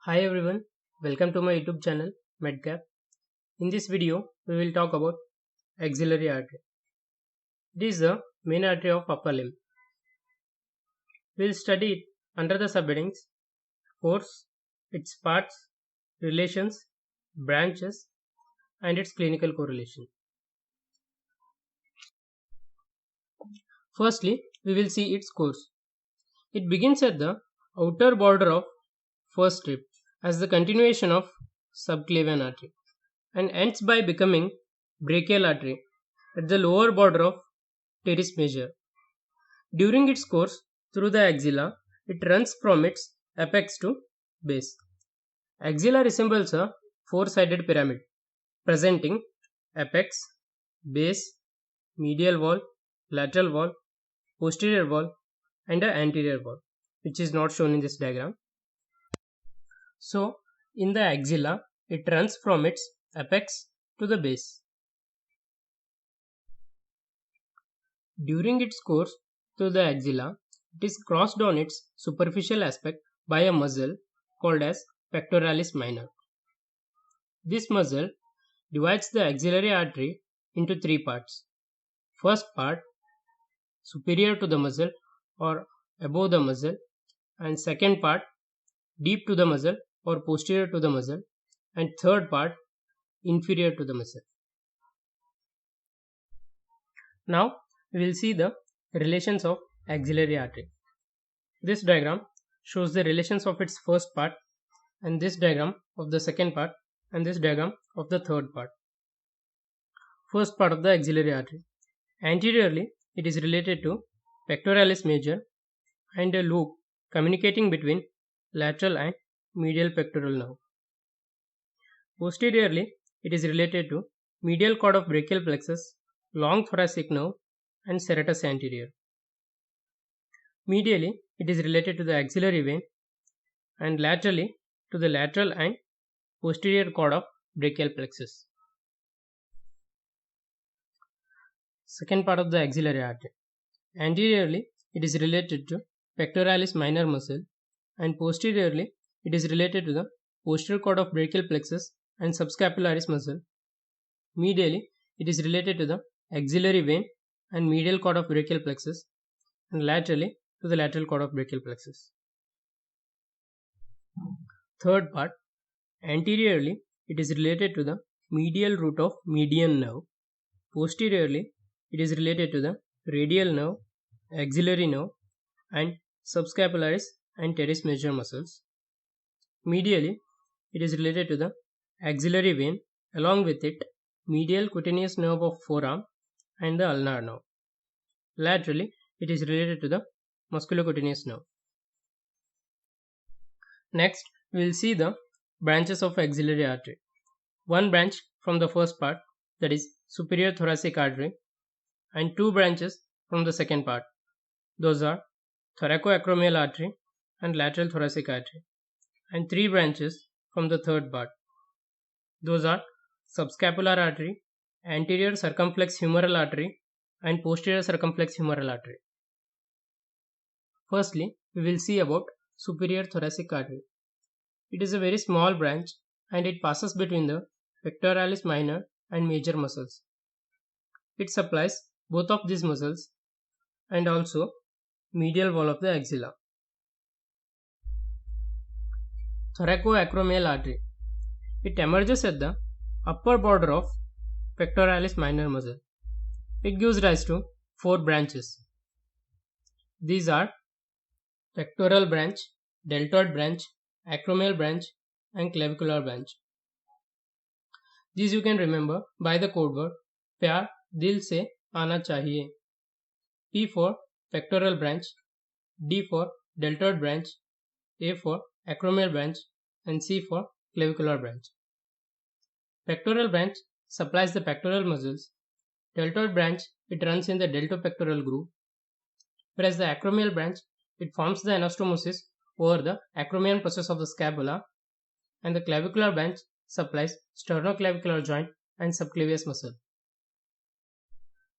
Hi everyone, welcome to my YouTube channel MedCap. In this video, we will talk about axillary artery. It is the main artery of upper limb. We will study it under the subheadings course, its parts, relations, branches, and its clinical correlation. Firstly, we will see its course. It begins at the outer border of first rib as the continuation of subclavian artery and ends by becoming brachial artery at the lower border of teres major. During its course through the axilla, it runs from its apex to base. Axilla resembles a four-sided pyramid presenting apex, base, medial wall, lateral wall, posterior wall, and an anterior wall, which is not shown in this diagram. So, in the axilla, it runs from its apex to the base. During its course through the axilla, it is crossed on its superficial aspect by a muscle called as pectoralis minor. This muscle divides the axillary artery into three parts. First part, superior to the muscle or above the muscle, and second part, deep to the muscle or posterior to the muscle, and third part, inferior to the muscle. Now, we will see the relations of axillary artery. This diagram shows the relations of its first part, and this diagram of the second part, and this diagram of the third part. First part of the axillary artery. Anteriorly, it is related to pectoralis major and a loop communicating between lateral and medial pectoral nerve. Posteriorly, it is related to medial cord of brachial plexus, long thoracic nerve, and serratus anterior. Medially, it is related to the axillary vein, and laterally to the lateral and posterior cord of brachial plexus. Second part of the axillary artery. Anteriorly, it is related to pectoralis minor muscle, and posteriorly, it is related to the posterior cord of brachial plexus and subscapularis muscle. Medially, it is related to the axillary vein and medial cord of brachial plexus, and laterally to the lateral cord of brachial plexus. Third part, anteriorly, it is related to the medial root of median nerve. Posteriorly, it is related to the radial nerve, axillary nerve, and subscapularis and teres major muscles. Medially, it is related to the axillary vein, along with it, medial cutaneous nerve of forearm and the ulnar nerve. Laterally, it is related to the musculocutaneous nerve. Next, we will see the branches of axillary artery. One branch from the first part, that is superior thoracic artery, and two branches from the second part. Those are thoracoacromial artery and lateral thoracic artery, and three branches from the third part. Those are subscapular artery, anterior circumflex humeral artery, and posterior circumflex humeral artery. Firstly, we will see about superior thoracic artery. It is a very small branch and it passes between the pectoralis minor and major muscles. It supplies both of these muscles and also medial wall of the axilla. Thoracoacromial artery. It emerges at the upper border of pectoralis minor muscle. It gives rise to four branches. These are pectoral branch, deltoid branch, acromial branch, and clavicular branch. These you can remember by the code word प्यार दिल से आना चाहिए. P for pectoral branch, D for deltoid branch, A for acromial branch, and C for clavicular branch. Pectoral branch supplies the pectoral muscles. Deltoid branch, it runs in the deltopectoral groove, whereas the acromial branch, it forms the anastomosis over the acromion process of the scapula, and the clavicular branch supplies sternoclavicular joint and subclavius muscle.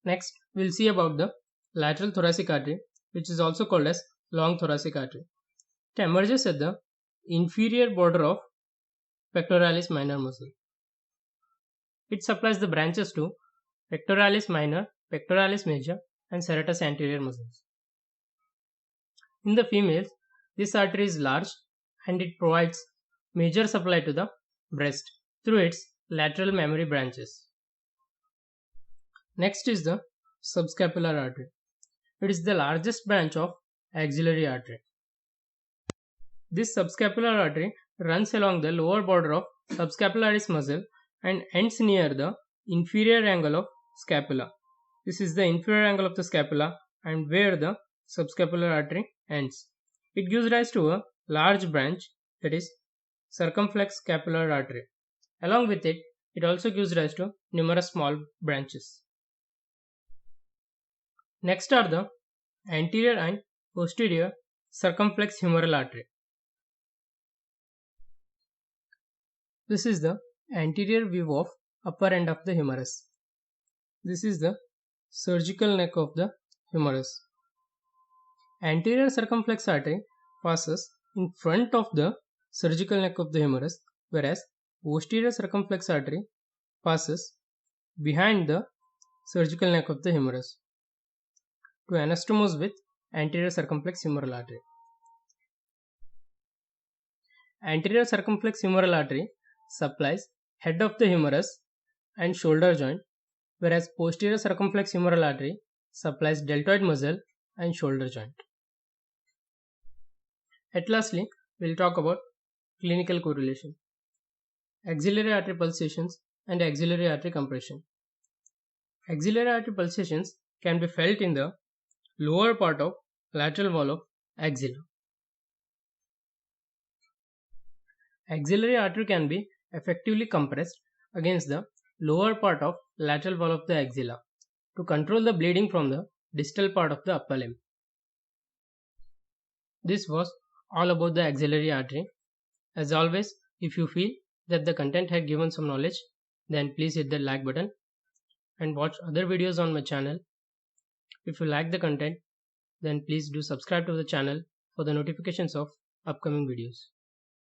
Next, we will see about the lateral thoracic artery, which is also called as long thoracic artery. It emerges at the inferior border of pectoralis minor muscle. It supplies the branches to pectoralis minor, pectoralis major, and serratus anterior muscles. In the females, this artery is large and it provides major supply to the breast through its lateral mammary branches. Next is the subscapular artery. It is the largest branch of axillary artery. This subscapular artery runs along the lower border of subscapularis muscle and ends near the inferior angle of scapula. This is the inferior angle of the scapula and where the subscapular artery ends. It gives rise to a large branch, that is circumflex scapular artery. Along with it, it also gives rise to numerous small branches. Next are the anterior and posterior circumflex humeral artery. This is the anterior view of upper end of the humerus. This is the surgical neck of the humerus. Anterior circumflex artery passes in front of the surgical neck of the humerus, whereas posterior circumflex artery passes behind the surgical neck of the humerus to anastomose with anterior circumflex humeral artery. Anterior circumflex humeral artery supplies head of the humerus and shoulder joint, whereas posterior circumflex humeral artery supplies deltoid muscle and shoulder joint. At lastly, we will talk about clinical correlation, axillary artery pulsations and axillary artery compression. Axillary artery pulsations can be felt in the lower part of lateral wall of axilla. Axillary artery can be effectively compressed against the lower part of lateral wall of the axilla to control the bleeding from the distal part of the upper limb. This was all about the axillary artery. As always, if you feel that the content had given some knowledge, then please hit the like button and watch other videos on my channel. If you like the content, then please do subscribe to the channel for the notifications of upcoming videos.